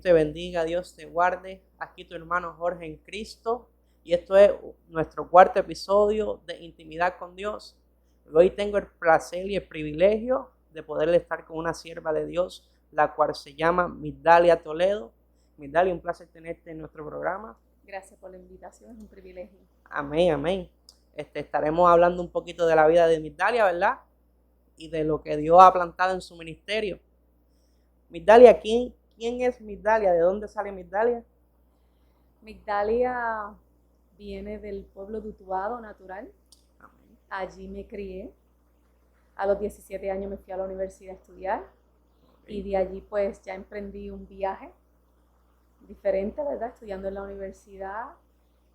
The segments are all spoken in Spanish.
te bendiga, Dios te guarde. Aquí tu hermano Jorge en Cristo. Y esto es nuestro cuarto episodio de Intimidad con Dios. Hoy tengo el placer y el privilegio de poder estar con una sierva de Dios, la cual se llama Migdalia Toledo. Migdalia, un placer tenerte en nuestro programa. Gracias por la invitación, es un privilegio. Amén, amén. Estaremos hablando un poquito de la vida de Migdalia, ¿verdad? Y de lo que Dios ha plantado en su ministerio. Migdalia, ¿quién es Migdalia? ¿De dónde sale Migdalia? Migdalia viene del pueblo de Utuado, natural. Amén. Allí me crié. A los 17 años me fui a la universidad a estudiar. Y de allí pues ya emprendí un viaje diferente, ¿verdad? Estudiando en la universidad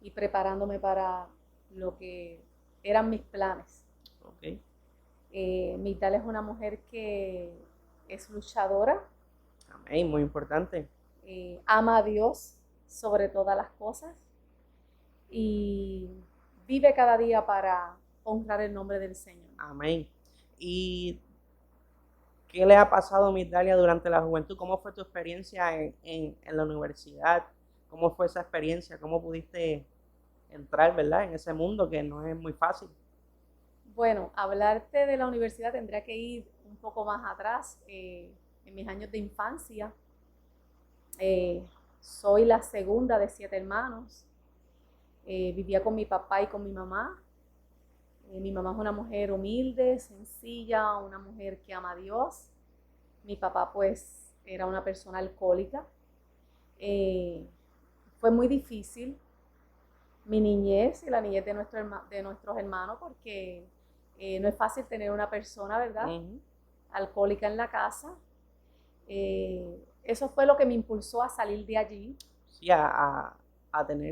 y preparándome para lo que eran mis planes. Okay. Migdalia es una mujer que es luchadora. Amén, muy importante. Ama a Dios sobre todas las cosas y vive cada día para honrar el nombre del Señor. Amén. ¿Y qué le ha pasado a Migdalia durante la juventud? ¿Cómo fue tu experiencia en la universidad? ¿Cómo fue esa experiencia? ¿Cómo pudiste entrar, verdad, en ese mundo que no es muy fácil? Bueno, hablarte de la universidad tendría que ir un poco más atrás. En mis años de infancia, soy la segunda de 7 hermanos. Vivía con mi papá y con mi mamá. Mi mamá es una mujer humilde, sencilla, una mujer que ama a Dios. Mi papá pues era una persona alcohólica. Fue muy difícil mi niñez y la niñez de nuestros hermanos porque no es fácil tener una persona, ¿verdad? Alcohólica en la casa. Eso fue lo que me impulsó a salir de allí. Sí, a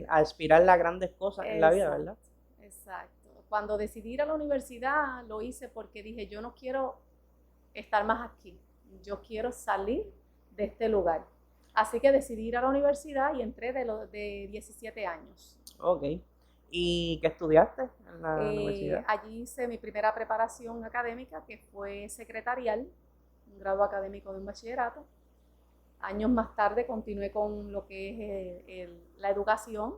aspirar a grandes cosas en la vida, ¿verdad? Exacto. Cuando decidí ir a la universidad lo hice porque dije, yo no quiero estar más aquí, yo quiero salir de este lugar. Así que decidí ir a la universidad y entré de 17 años. Ok. ¿Y qué estudiaste en la universidad? Allí hice mi primera preparación académica, que fue secretarial, un grado académico de un bachillerato. Años más tarde continué con lo que es la educación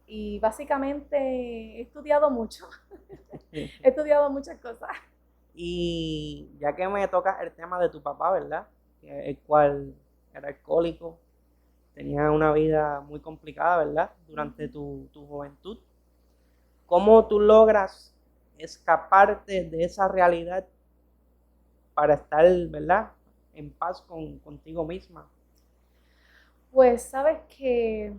y básicamente he estudiado mucho, he estudiado muchas cosas. Y ya que me toca el tema de tu papá, ¿verdad? El cual era alcohólico, tenía una vida muy complicada, ¿verdad? Durante tu juventud. ¿Cómo tú logras escaparte de esa realidad para estar, ¿verdad? En paz contigo misma. Pues sabes que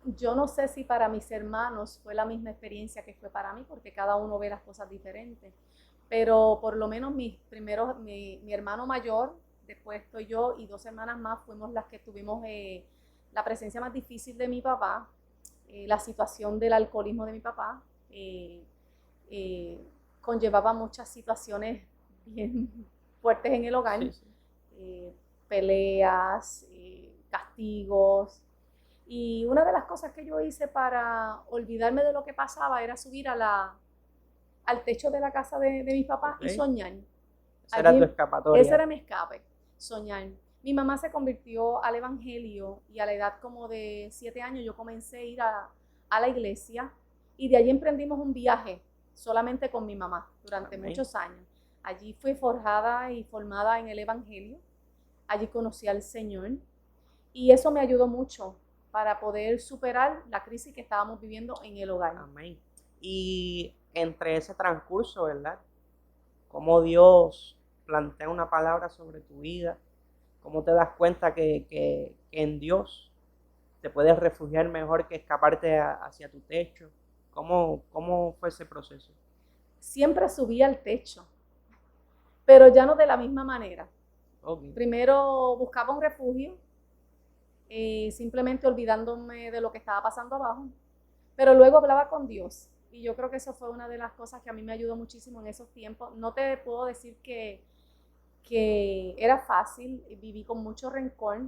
yo no sé si para mis hermanos fue la misma experiencia que fue para mí, porque cada uno ve las cosas diferentes. Pero por lo menos mi hermano mayor, después estoy yo y 2 hermanas más, fuimos las que tuvimos la presencia más difícil de mi papá, la situación del alcoholismo de mi papá. Conllevaba muchas situaciones bien fuertes en el hogar, Sí, sí. peleas, castigos. Y una de las cosas que yo hice para olvidarme de lo que pasaba era subir al techo de la casa de mis papás y soñar. Esa era tu escapatoria. Ese era mi escape, soñar. Mi mamá se convirtió al evangelio y a la edad como de 7 años yo comencé a ir a la iglesia y de allí emprendimos un viaje solamente con mi mamá durante muchos años. Allí fui forjada y formada en el evangelio, allí conocí al Señor y eso me ayudó mucho para poder superar la crisis que estábamos viviendo en el hogar. Amén. Y entre ese transcurso, ¿verdad? Cómo Dios plantea una palabra sobre tu vida, cómo te das cuenta que en Dios te puedes refugiar mejor que escaparte hacia tu techo. ¿Cómo fue ese proceso? Siempre subía al techo, pero ya no de la misma manera. Okay. Primero buscaba un refugio, simplemente olvidándome de lo que estaba pasando abajo, pero luego hablaba con Dios. Y yo creo que eso fue una de las cosas que a mí me ayudó muchísimo en esos tiempos. No te puedo decir que era fácil, viví con mucho rencor.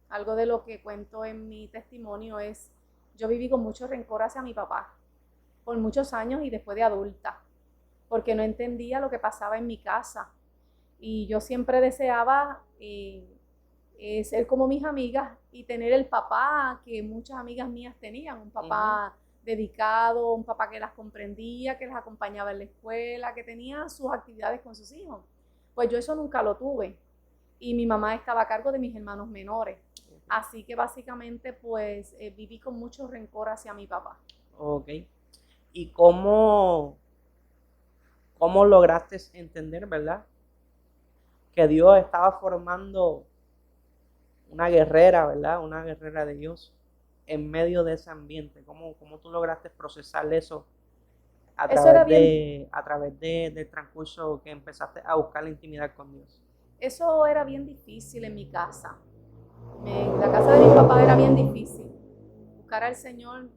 Algo de lo que cuento en mi testimonio es, yo viví con mucho rencor hacia mi papá por muchos años y después de adulta, porque no entendía lo que pasaba en mi casa. Y yo siempre deseaba ser como mis amigas y tener el papá que muchas amigas mías tenían, un papá dedicado, un papá que las comprendía, que las acompañaba en la escuela, que tenía sus actividades con sus hijos. Pues yo eso nunca lo tuve y mi mamá estaba a cargo de mis hermanos menores. Así que básicamente pues viví con mucho rencor hacia mi papá. Ok. ¿Y cómo lograste entender, verdad, que Dios estaba formando una guerrera, ¿verdad? Una guerrera de Dios en medio de ese ambiente. ¿Cómo tú lograste procesar eso Eso era bien, a través del transcurso que empezaste a buscar la intimidad con Dios? eso era bien difícil en mi casa. En la casa de mi papá era bien difícil. Buscar al Señor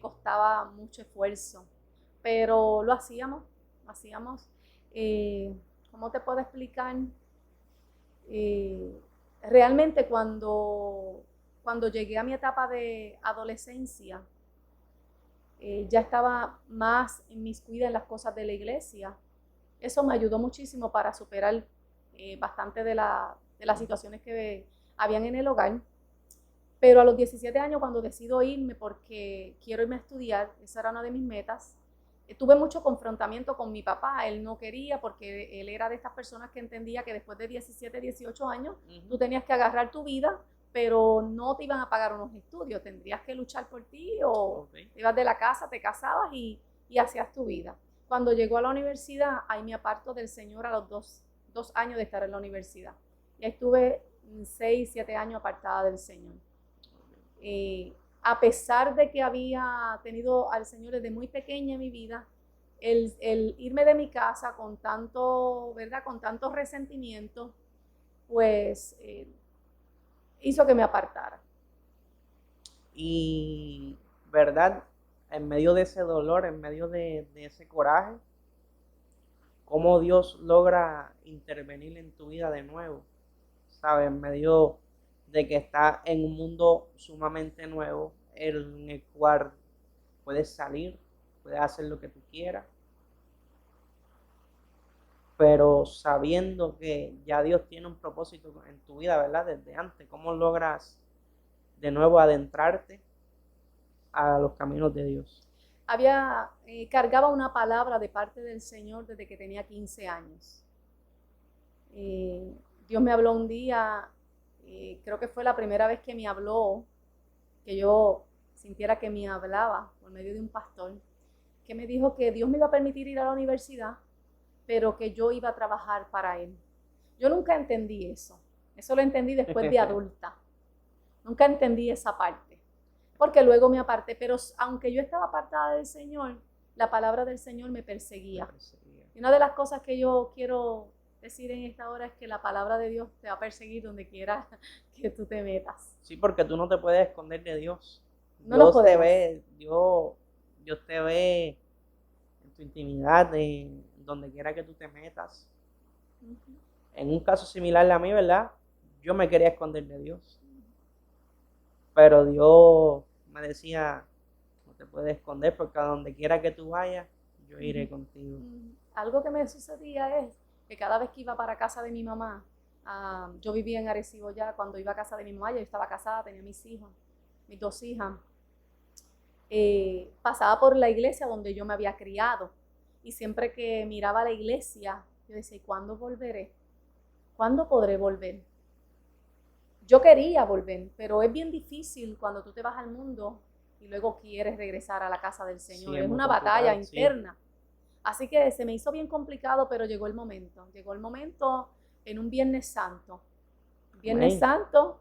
costaba mucho esfuerzo, pero lo hacíamos, lo hacíamos. ¿Cómo te puedo explicar? Realmente cuando llegué a mi etapa de adolescencia, ya estaba más inmiscuida en las cosas de la iglesia. Eso me ayudó muchísimo para superar bastante de las situaciones que habían en el hogar. Pero a los 17 años, cuando decido irme porque quiero irme a estudiar, esa era una de mis metas, tuve mucho confrontamiento con mi papá. Él no quería porque él era de estas personas que entendía que después de 17, 18 años, tú tenías que agarrar tu vida, pero no te iban a pagar unos estudios, tendrías que luchar por ti o te ibas de la casa, te casabas y hacías tu vida. Cuando llegó a la universidad, ahí me aparto del Señor a los dos años de estar en la universidad. Y estuve 6, 7 años apartada del Señor. A pesar de que había tenido al Señor desde muy pequeña en mi vida, el irme de mi casa con tanto, ¿verdad? Con tanto resentimiento, pues hizo que me apartara. Y, ¿verdad? En medio de ese dolor, en medio de ese coraje, ¿cómo Dios logra intervenir en tu vida de nuevo? ¿Sabes? En medio de que estás en un mundo sumamente nuevo, en el cual puedes salir, puedes hacer lo que tú quieras, pero sabiendo que ya Dios tiene un propósito en tu vida, ¿verdad? Desde antes, ¿cómo logras de nuevo adentrarte a los caminos de Dios? Cargaba una palabra de parte del Señor desde que tenía 15 años. Dios me habló un día, creo que fue la primera vez que me habló, que yo sintiera que me hablaba por medio de un pastor, que me dijo que Dios me iba a permitir ir a la universidad, pero que yo iba a trabajar para Él. Yo nunca entendí eso lo entendí después de adulta, nunca entendí esa parte, porque luego me aparté, pero aunque yo estaba apartada del Señor, la palabra del Señor me perseguía. Y una de las cosas que yo quiero decir en esta hora es que la palabra de Dios te va a perseguir donde quiera que tú te metas. Sí, porque tú no te puedes esconder de Dios. No lo Dios te podemos. ve, Dios te ve en tu intimidad, en donde quiera que tú te metas. En un caso similar a mí, ¿verdad? Yo me quería esconder de Dios. Pero Dios me decía, no te puedes esconder porque a donde quiera que tú vayas, yo iré contigo. Algo que me sucedía es que cada vez que iba para casa de mi mamá, yo vivía en Arecibo ya, cuando iba a casa de mi mamá, yo estaba casada, tenía mis hijos, mis 2 hijas, pasaba por la iglesia donde yo me había criado y siempre que miraba la iglesia, yo decía, ¿cuándo volveré? ¿Cuándo podré volver? Yo quería volver, pero es bien difícil cuando tú te vas al mundo y luego quieres regresar a la casa del Señor. Sí, es muy una batalla complicado, sí. interna. Así que se me hizo bien complicado, pero llegó el momento. Llegó el momento en un Viernes Santo. Viernes Amén. Santo,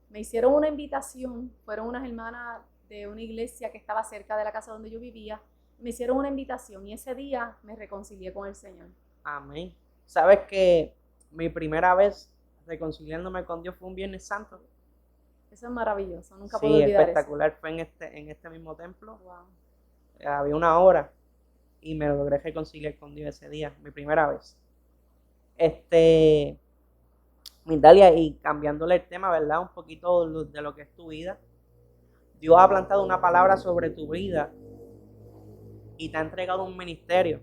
me hicieron una invitación, fueron unas hermanas de una iglesia que estaba cerca de la casa donde yo vivía, me hicieron una invitación y ese día me reconcilié con el Señor. Amén. ¿Sabes que mi primera vez reconciliándome con Dios fue un Viernes Santo? Eso es maravilloso, nunca puedo Sí, olvidar espectacular. Fue en este mismo templo. eso. Wow. Había una hora y me logré reconciliar con Dios ese día, mi primera vez. Mindalia, y cambiándole el tema, ¿verdad? Un poquito de lo que es tu vida. Dios ha plantado una palabra sobre tu vida y te ha entregado un ministerio,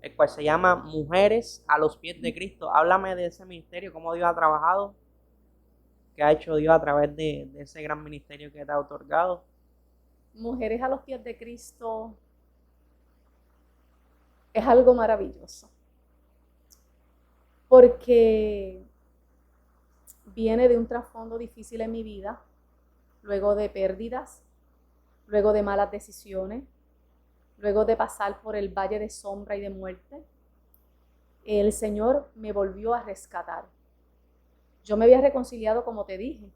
el cual se llama Mujeres a los Pies de Cristo. Háblame de ese ministerio, cómo Dios ha trabajado ¿Qué ha hecho Dios a través de ese gran ministerio que te ha otorgado? Mujeres a los pies de Cristo es algo maravilloso, porque viene de un trasfondo difícil en mi vida, luego de pérdidas, luego de malas decisiones, luego de pasar por el valle de sombra y de muerte. El Señor me volvió a rescatar. Yo me había reconciliado, como te dije,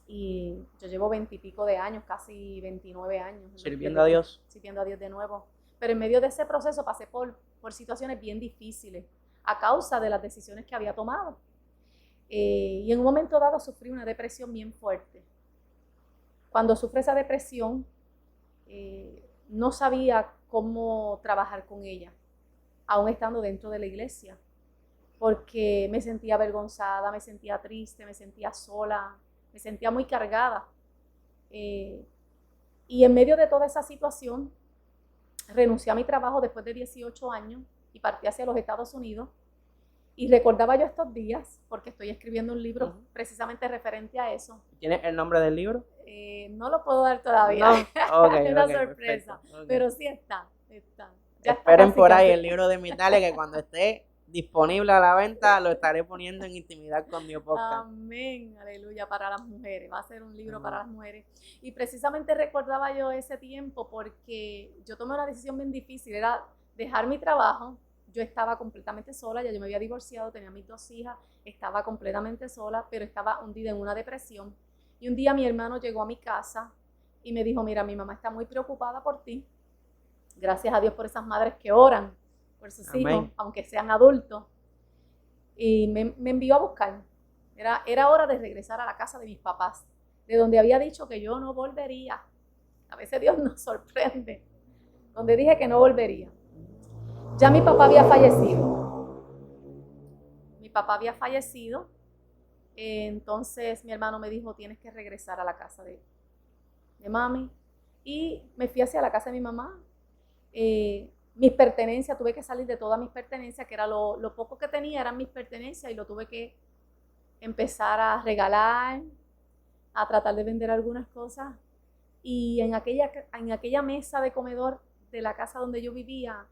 y yo llevo 20 y pico de años, casi 29 años. Sirviendo a Dios. Sirviendo a Dios de nuevo. Pero en medio de ese proceso pasé por situaciones bien difíciles a causa de las decisiones que había tomado. Y en un momento dado sufrí una depresión bien fuerte. Cuando sufrí esa depresión, no sabía cómo trabajar con ella, aún estando dentro de la iglesia, porque me sentía avergonzada, me sentía triste, me sentía sola, me sentía muy cargada. Y en medio de toda esa situación, renuncié a mi trabajo después de 18 años y partí hacia los Estados Unidos. Y recordaba yo estos días, porque estoy escribiendo un libro precisamente referente a eso. ¿Tienes el nombre del libro? No lo puedo dar todavía, no. Okay, es una sorpresa, perfecto. Okay. Pero sí está. Ya esperen por ahí el libro de Migdalia, que cuando esté disponible a la venta lo estaré poniendo en Intimidad con Dios podcast. Amén, aleluya, para las mujeres, va a ser un libro para las mujeres. Y precisamente recordaba yo ese tiempo porque yo tomé una decisión bien difícil, era dejar mi trabajo. Yo estaba completamente sola, ya yo me había divorciado, tenía mis 2 hijas, estaba completamente sola, pero estaba hundida en una depresión. Y un día mi hermano llegó a mi casa y me dijo, mira, mi mamá está muy preocupada por ti. Gracias a Dios por esas madres que oran por sus hijos, aunque sean adultos. Y me envió a buscar. Era hora de regresar a la casa de mis papás, de donde había dicho que yo no volvería. A veces Dios nos sorprende. Donde dije que no volvería. Ya mi papá había fallecido. Entonces mi hermano me dijo, tienes que regresar a la casa de mami. Y me fui hacia la casa de mi mamá. Mis pertenencias, tuve que salir de todas mis pertenencias, que era lo poco que tenía, eran mis pertenencias, y lo tuve que empezar a regalar, a tratar de vender algunas cosas. Y en aquella mesa de comedor de la casa donde yo vivía,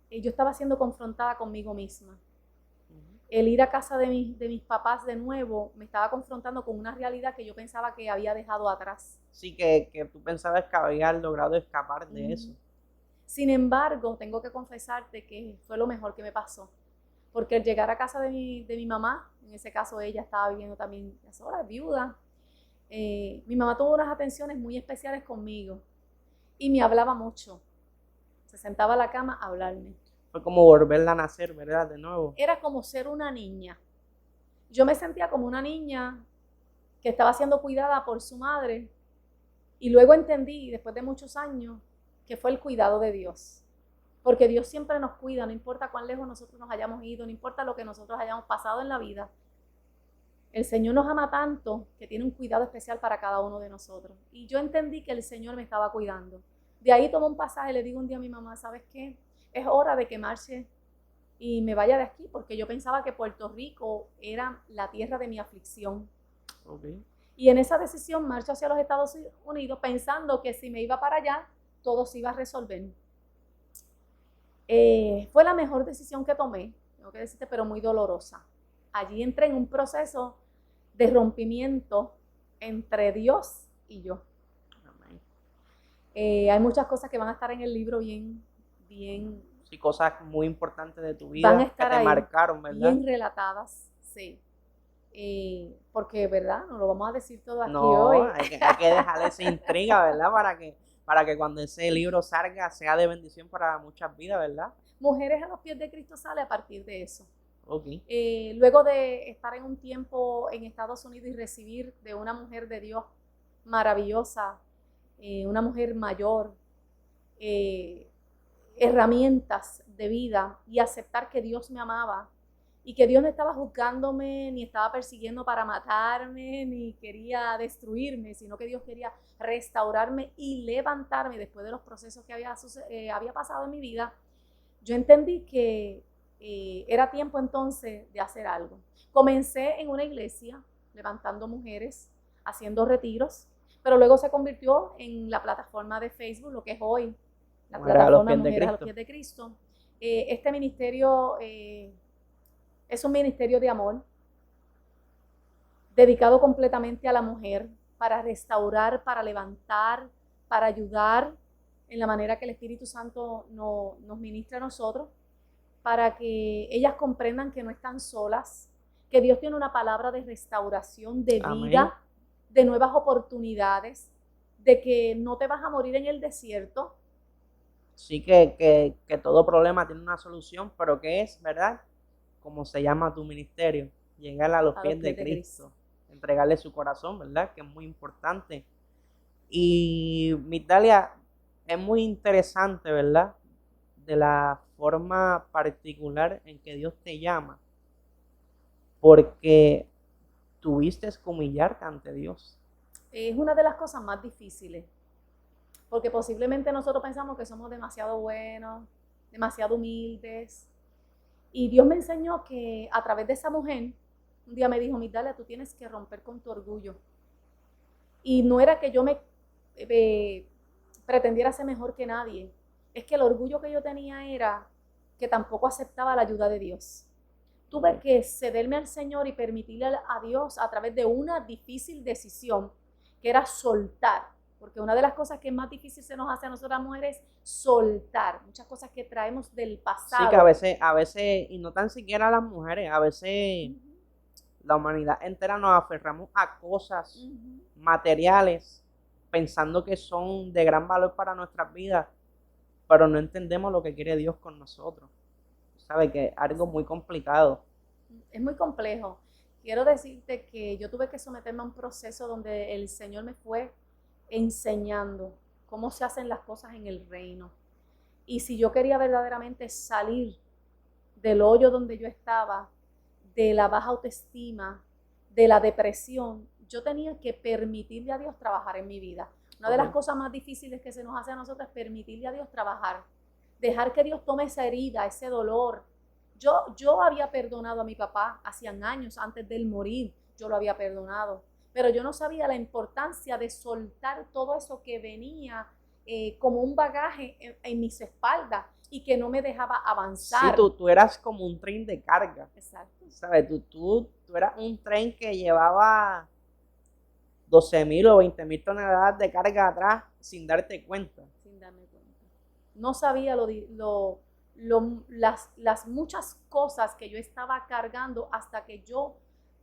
yo estaba siendo confrontada conmigo misma. El ir a casa de mis papás de nuevo me estaba confrontando con una realidad que yo pensaba que había dejado atrás. Sí, que tú pensabas que habías logrado escapar de eso. Sin embargo, tengo que confesarte que fue lo mejor que me pasó. Porque al llegar a casa de mi mamá, en ese caso ella estaba viviendo también sola, viuda, mi mamá tuvo unas atenciones muy especiales conmigo y me hablaba mucho. Se sentaba a la cama a hablarme. Fue como volverla a nacer, ¿verdad? De nuevo. Era como ser una niña. Yo me sentía como una niña que estaba siendo cuidada por su madre, y luego entendí, después de muchos años, que fue el cuidado de Dios. Porque Dios siempre nos cuida, no importa cuán lejos nosotros nos hayamos ido, no importa lo que nosotros hayamos pasado en la vida. El Señor nos ama tanto que tiene un cuidado especial para cada uno de nosotros. Y yo entendí que el Señor me estaba cuidando. De ahí tomé un pasaje, le digo un día a mi mamá, ¿sabes qué? Es hora de que marche y me vaya de aquí, porque yo pensaba que Puerto Rico era la tierra de mi aflicción. Okay. Y en esa decisión marcho hacia los Estados Unidos pensando que si me iba para allá, todo se iba a resolver. Fue la mejor decisión que tomé, tengo que decirte, pero muy dolorosa. Allí entré en un proceso de rompimiento entre Dios y yo. Hay muchas cosas que van a estar en el libro bien. Sí, cosas muy importantes de tu vida van a estar que te ahí, marcaron, ¿verdad? bien relatadas, sí. Porque, ¿verdad? No lo vamos a decir todo aquí no, hoy. hay que dejarle esa intriga, ¿verdad? Para que cuando ese libro salga sea de bendición para muchas vidas, ¿verdad? Mujeres a los pies de Cristo sale a partir de eso. Okay. Luego de estar en un tiempo en Estados Unidos y recibir de una mujer de Dios maravillosa, una mujer mayor, herramientas de vida, y aceptar que Dios me amaba y que Dios no estaba juzgándome, ni estaba persiguiendo para matarme, ni quería destruirme, sino que Dios quería restaurarme y levantarme después de los procesos que había pasado en mi vida. Yo entendí que era tiempo entonces de hacer algo. Comencé en una iglesia levantando mujeres, haciendo retiros, pero luego se convirtió en la plataforma de Facebook, lo que es hoy, la plataforma Mujeres a los Pies de Cristo. Este ministerio es un ministerio de amor, dedicado completamente a la mujer, para restaurar, para levantar, para ayudar en la manera que el Espíritu Santo nos ministra a nosotros, para que ellas comprendan que no están solas, que Dios tiene una palabra de restauración, de vida, amén, de nuevas oportunidades, de que no te vas a morir en el desierto. Sí, que todo problema tiene una solución, pero ¿qué es, verdad? Como se llama tu ministerio, llegar a los pies de Cristo, entregarle su corazón, ¿verdad? Que es muy importante. Y Migdalia, es muy interesante, ¿verdad? De la forma particular en que Dios te llama, porque tuviste que humillarte ante Dios. Es una de las cosas más difíciles, porque posiblemente nosotros pensamos que somos demasiado buenos, demasiado humildes, y Dios me enseñó que a través de esa mujer, un día me dijo, Migdalia, tú tienes que romper con tu orgullo. Y no era que yo me pretendiera ser mejor que nadie, es que el orgullo que yo tenía era que tampoco aceptaba la ayuda de Dios. Tuve que cederme al Señor y permitirle a Dios a través de una difícil decisión, que era soltar, porque una de las cosas que más difícil se nos hace a nosotras mujeres es soltar, muchas cosas que traemos del pasado. Sí, que a veces, y no tan siquiera las mujeres, a veces la humanidad entera nos aferramos a cosas materiales, pensando que son de gran valor para nuestras vidas, pero no entendemos lo que quiere Dios con nosotros. ¿Sabes? Que es algo muy complicado. Es muy complejo. Quiero decirte que yo tuve que someterme a un proceso donde el Señor me fue enseñando cómo se hacen las cosas en el reino. Y si yo quería verdaderamente salir del hoyo donde yo estaba, de la baja autoestima, de la depresión, yo tenía que permitirle a Dios trabajar en mi vida. Una de las cosas más difíciles que se nos hace a nosotros es permitirle a Dios trabajar. Dejar que Dios tome esa herida, ese dolor. Yo había perdonado a mi papá hacía años antes de él morir, yo lo había perdonado, pero yo no sabía la importancia de soltar todo eso que venía como un bagaje en mis espaldas y que no me dejaba avanzar. Sí, tú eras como un tren de carga. Exacto. ¿Sabes? Tú eras un tren que llevaba 12,000 o 20,000 toneladas de carga atrás sin darte cuenta. Sin darme cuenta. No sabía las muchas cosas que yo estaba cargando hasta que yo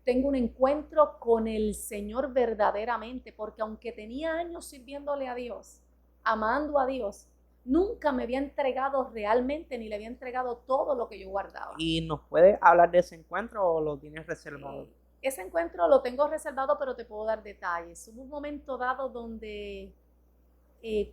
tengo un encuentro con el Señor verdaderamente, porque aunque tenía años sirviéndole a Dios, amando a Dios, nunca me había entregado realmente ni le había entregado todo lo que yo guardaba. ¿Y nos puedes hablar de ese encuentro o lo tienes reservado? Ese encuentro lo tengo reservado, pero te puedo dar detalles. Hubo un momento dado donde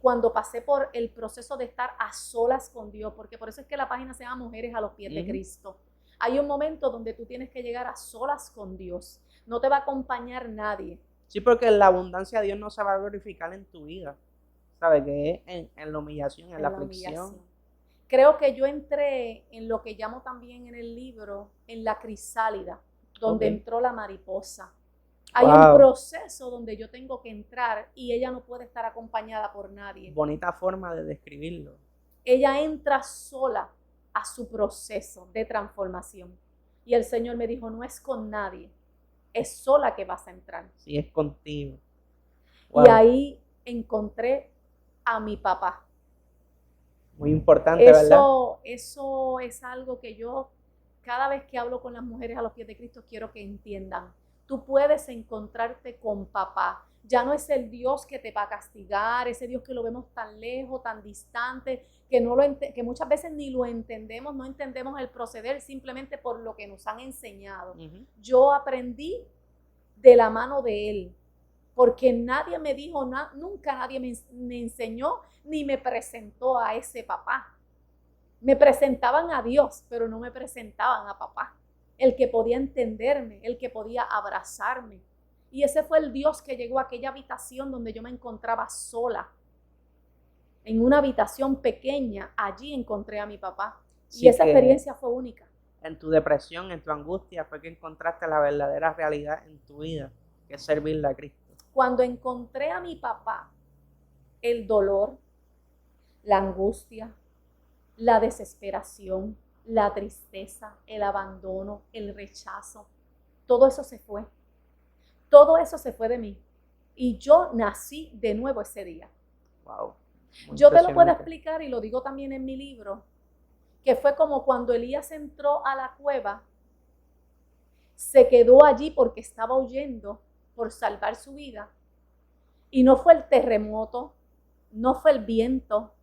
cuando pasé por el proceso de estar a solas con Dios, porque por eso es que la página se llama Mujeres a los Pies de Cristo. Hay un momento donde tú tienes que llegar a solas con Dios. No te va a acompañar nadie. Sí, porque en la abundancia Dios no se va a glorificar en tu vida. ¿Sabes? Que es en la humillación, en la aflicción. Creo que yo entré en lo que llamo también en el libro, en la crisálida, donde entró la mariposa. Hay un proceso donde yo tengo que entrar y ella no puede estar acompañada por nadie. Bonita forma de describirlo. Ella entra sola a su proceso de transformación. Y el Señor me dijo, no es con nadie, es sola que vas a entrar. Sí, es contigo. Y ahí encontré a mi papá. Muy importante, ¿verdad? Eso es algo que yo, cada vez que hablo con las mujeres a los pies de Cristo, quiero que entiendan. Tú puedes encontrarte con papá. Ya no es el Dios que te va a castigar, ese Dios que lo vemos tan lejos, tan distante, que muchas veces ni lo entendemos, no entendemos el proceder simplemente por lo que nos han enseñado. Yo aprendí de la mano de Él, porque nadie me dijo, nunca nadie me enseñó ni me presentó a ese papá. Me presentaban a Dios, pero no me presentaban a papá. El que podía entenderme, el que podía abrazarme. Y ese fue el Dios que llegó a aquella habitación donde yo me encontraba sola. En una habitación pequeña, allí encontré a mi papá. Sí, y esa experiencia fue única. En tu depresión, en tu angustia, fue que encontraste la verdadera realidad en tu vida. que es servirle a Cristo. Cuando encontré a mi papá, el dolor, la angustia, la desesperación, la tristeza, el abandono, el rechazo, todo eso se fue. Todo eso se fue de mí. Y yo nací de nuevo ese día. Wow. Yo te lo puedo explicar y lo digo también en mi libro, que fue como cuando Elías entró a la cueva, se quedó allí porque estaba huyendo por salvar su vida. Y no fue el terremoto, no fue el viento,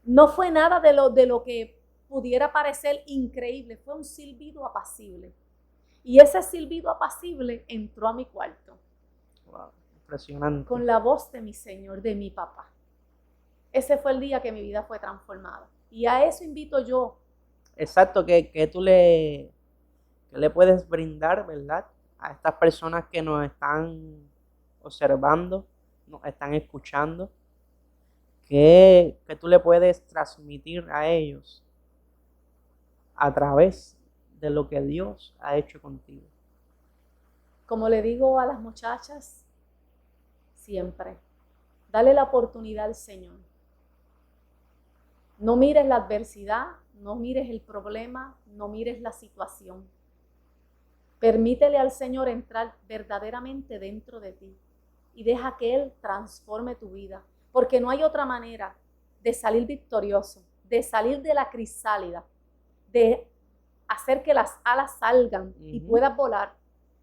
no fue nada de lo que pudiera parecer increíble, fue un silbido apacible. Y ese silbido apacible entró a mi cuarto. Wow, impresionante. Con la voz de mi Señor, de mi papá. Ese fue el día que mi vida fue transformada. Y a eso invito yo. Exacto, que tú le puedes brindar, ¿verdad? A estas personas que nos están observando, nos están escuchando, que tú le puedes transmitir a ellos a través de lo que Dios ha hecho contigo. Como le digo a las muchachas, siempre, dale la oportunidad al Señor. No mires la adversidad, no mires el problema, no mires la situación. Permítele al Señor entrar verdaderamente dentro de ti y deja que Él transforme tu vida, porque no hay otra manera de salir victorioso, de salir de la crisálida, de hacer que las alas salgan y puedas volar,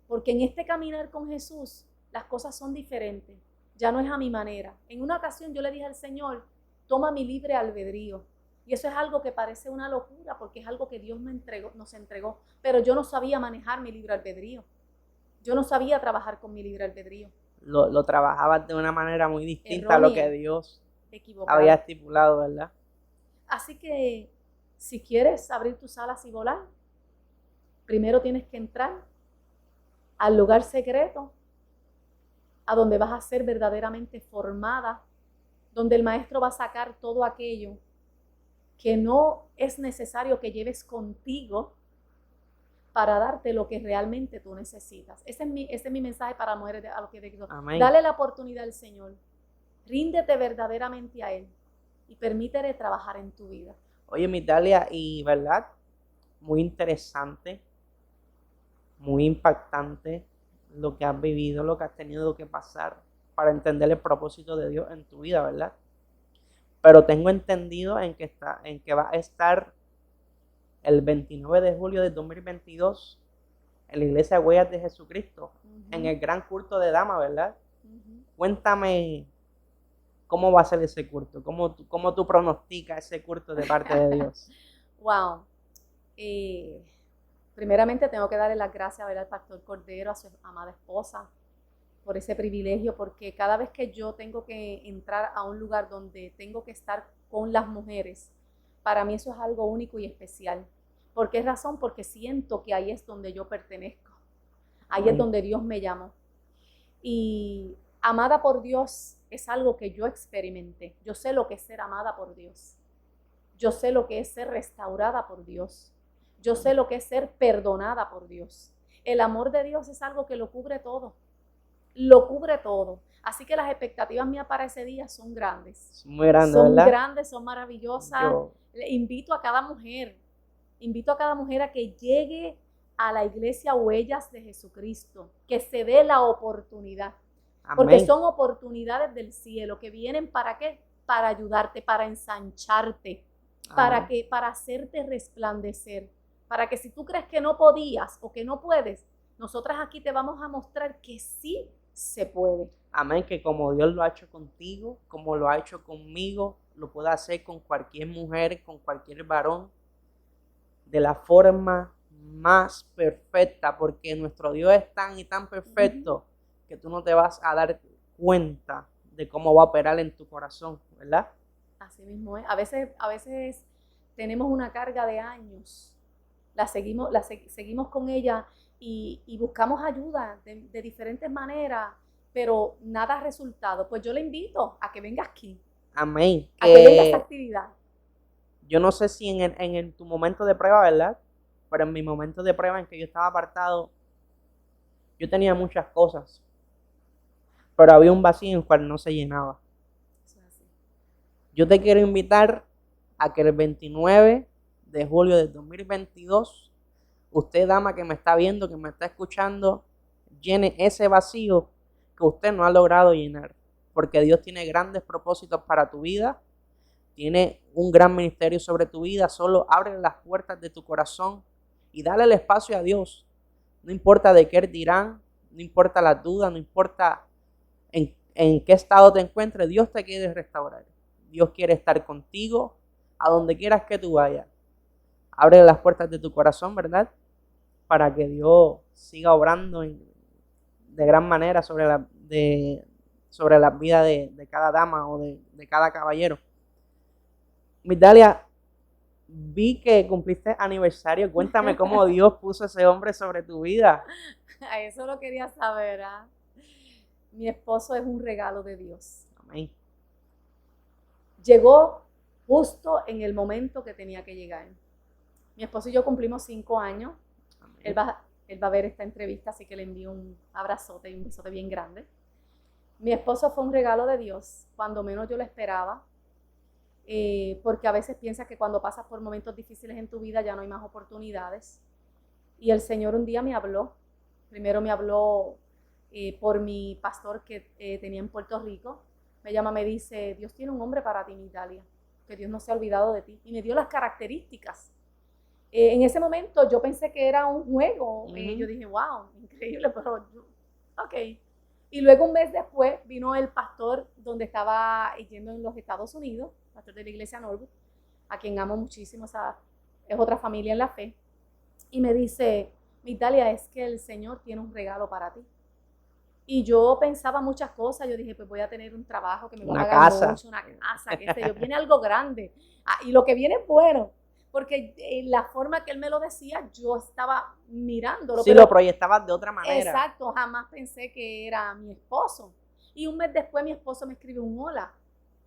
porque en este caminar con Jesús las cosas son diferentes, ya no es a mi manera. En una ocasión yo le dije al Señor, toma mi libre albedrío. Y eso es algo que parece una locura porque es algo que Dios nos entregó. Pero yo no sabía manejar mi libre albedrío. Yo no sabía trabajar con mi libre albedrío. Lo trabajabas de una manera muy distinta a lo que Dios había estipulado, ¿verdad? Así que si quieres abrir tus alas y volar, primero tienes que entrar al lugar secreto, a donde vas a ser verdaderamente formada, donde el maestro va a sacar todo aquello que no es necesario que lleves contigo para darte lo que realmente tú necesitas. Ese es mi mensaje para mujeres a lo que digo. Dale la oportunidad al Señor. Ríndete verdaderamente a Él y permítele trabajar en tu vida. Oye, Migdalia, y verdad, muy interesante, muy impactante lo que has vivido, lo que has tenido que pasar para entender el propósito de Dios en tu vida, ¿verdad? Pero tengo entendido en que va a estar el 29 de julio de 2022 en la iglesia Huellas de Jesucristo, en el gran culto de damas, ¿verdad? Cuéntame cómo va a ser ese culto, cómo tú pronosticas ese culto de parte de Dios. Wow. Primeramente tengo que darle las gracias al pastor Cordero, a su amada esposa, por ese privilegio, porque cada vez que yo tengo que entrar a un lugar donde tengo que estar con las mujeres, para mí eso es algo único y especial. ¿Por qué razón? Porque siento que ahí es donde yo pertenezco, ahí es donde Dios me llamó. Y amada por Dios es algo que yo experimenté. Yo sé lo que es ser amada por Dios. Yo sé lo que es ser restaurada por Dios. Yo sé lo que es ser perdonada por Dios. El amor de Dios es algo que lo cubre todo. Lo cubre todo. Así que las expectativas mías para ese día son grandes. Muy grandes, son ¿verdad? Grandes, son maravillosas. Invito a cada mujer a que llegue a la iglesia Huellas de Jesucristo, que se dé la oportunidad. Amén. Porque son oportunidades del cielo que vienen ¿para qué? Para ayudarte, para ensancharte, para hacerte resplandecer, para que si tú crees que no podías o que no puedes, nosotras aquí te vamos a mostrar que sí se puede. Amén, que como Dios lo ha hecho contigo, como lo ha hecho conmigo, lo puede hacer con cualquier mujer, con cualquier varón, de la forma más perfecta, porque nuestro Dios es tan y tan perfecto que tú no te vas a dar cuenta de cómo va a operar en tu corazón, ¿verdad? Así mismo es. A veces tenemos una carga de años, seguimos con ella y buscamos ayuda de diferentes maneras, pero nada ha resultado. Pues yo le invito a que venga aquí. Amén. A que venga a esta actividad. Yo no sé si en tu momento de prueba, ¿verdad? Pero en mi momento de prueba en que yo estaba apartado, Yo tenía muchas cosas, pero había un vacío en el cual no se llenaba. Eso es así. Yo te quiero invitar a que el 29 de julio del 2022, usted, dama que me está viendo, que me está escuchando, llene ese vacío que usted no ha logrado llenar. Porque Dios tiene grandes propósitos para tu vida, tiene un gran ministerio sobre tu vida. Solo abre las puertas de tu corazón y dale el espacio a Dios. No importa de qué dirán, no importa las dudas, no importa en qué estado te encuentres, Dios te quiere restaurar. Dios quiere estar contigo a donde quieras que tú vayas. Abre las puertas de tu corazón, ¿verdad? Para que Dios siga obrando de gran manera sobre la vida de cada dama o de cada caballero. Migdalia, vi que cumpliste aniversario. Cuéntame cómo Dios puso ese hombre sobre tu vida. A eso lo quería saber, ¿ah? Mi esposo es un regalo de Dios. Amén. Llegó justo en el momento que tenía que llegar. Mi esposo y yo cumplimos 5 años. Amén. Él va a ver esta entrevista, así que le envío un abrazote y un besote bien grande. Mi esposo fue un regalo de Dios, cuando menos yo lo esperaba, porque a veces piensas que cuando pasas por momentos difíciles en tu vida ya no hay más oportunidades. Y el Señor un día me habló. Primero me habló por mi pastor que tenía en Puerto Rico. Me llama, me dice, Dios tiene un hombre para ti, Migdalia, que Dios no se ha olvidado de ti. Y me dio las características. En ese momento yo pensé que era un juego. Yo dije, wow, increíble, pero ok. Y luego un mes después vino el pastor donde estaba yendo en los Estados Unidos, pastor de la iglesia Norwood, a quien amo muchísimo, es otra familia en la fe. Y me dice, Migdalia, es que el Señor tiene un regalo para ti. Y yo pensaba muchas cosas. Yo dije, pues voy a tener un trabajo que me va a pagar mucho, una casa, qué sé yo. Viene algo grande. Y lo que viene es bueno. Porque la forma que él me lo decía, yo estaba mirándolo. Sí, pero lo proyectabas de otra manera. Exacto, jamás pensé que era mi esposo. Y un mes después mi esposo me escribió un hola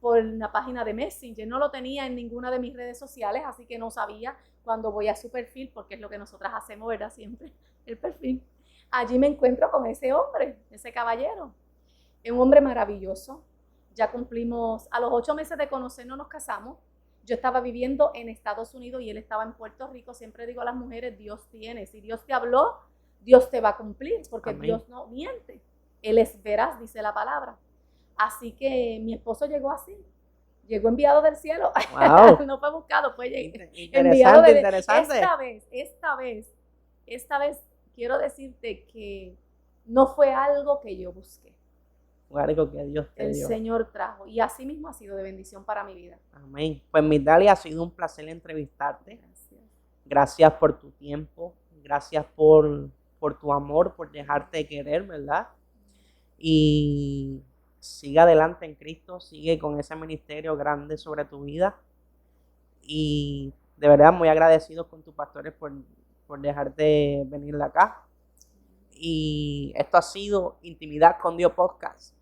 por una página de Messenger. No lo tenía en ninguna de mis redes sociales, así que no sabía. Cuando voy a su perfil, porque es lo que nosotras hacemos, ¿verdad? Siempre, el perfil. Allí me encuentro con ese hombre, ese caballero. Es un hombre maravilloso. Ya cumplimos, a los 8 meses de conocernos nos casamos. Yo estaba viviendo en Estados Unidos y él estaba en Puerto Rico. Siempre digo a las mujeres, Dios tiene. Si Dios te habló, Dios te va a cumplir, porque amén. Dios no miente. Él es veraz, dice la palabra. Así que mi esposo llegó así. Llegó enviado del cielo. Wow. No fue buscado, fue enviado de interesante. Esta vez quiero decirte que no fue algo que yo busqué. Fue algo que Dios te dio. El Señor trajo. Y así mismo ha sido de bendición para mi vida. Amén. Pues Migdalia, ha sido un placer entrevistarte. Gracias. Gracias por tu tiempo. Gracias por tu amor, por dejarte querer, ¿verdad? Y sigue adelante en Cristo. Sigue con ese ministerio grande sobre tu vida. Y de verdad muy agradecido con tus pastores por dejarte venir de acá. Y esto ha sido Intimidad con Dios Podcast.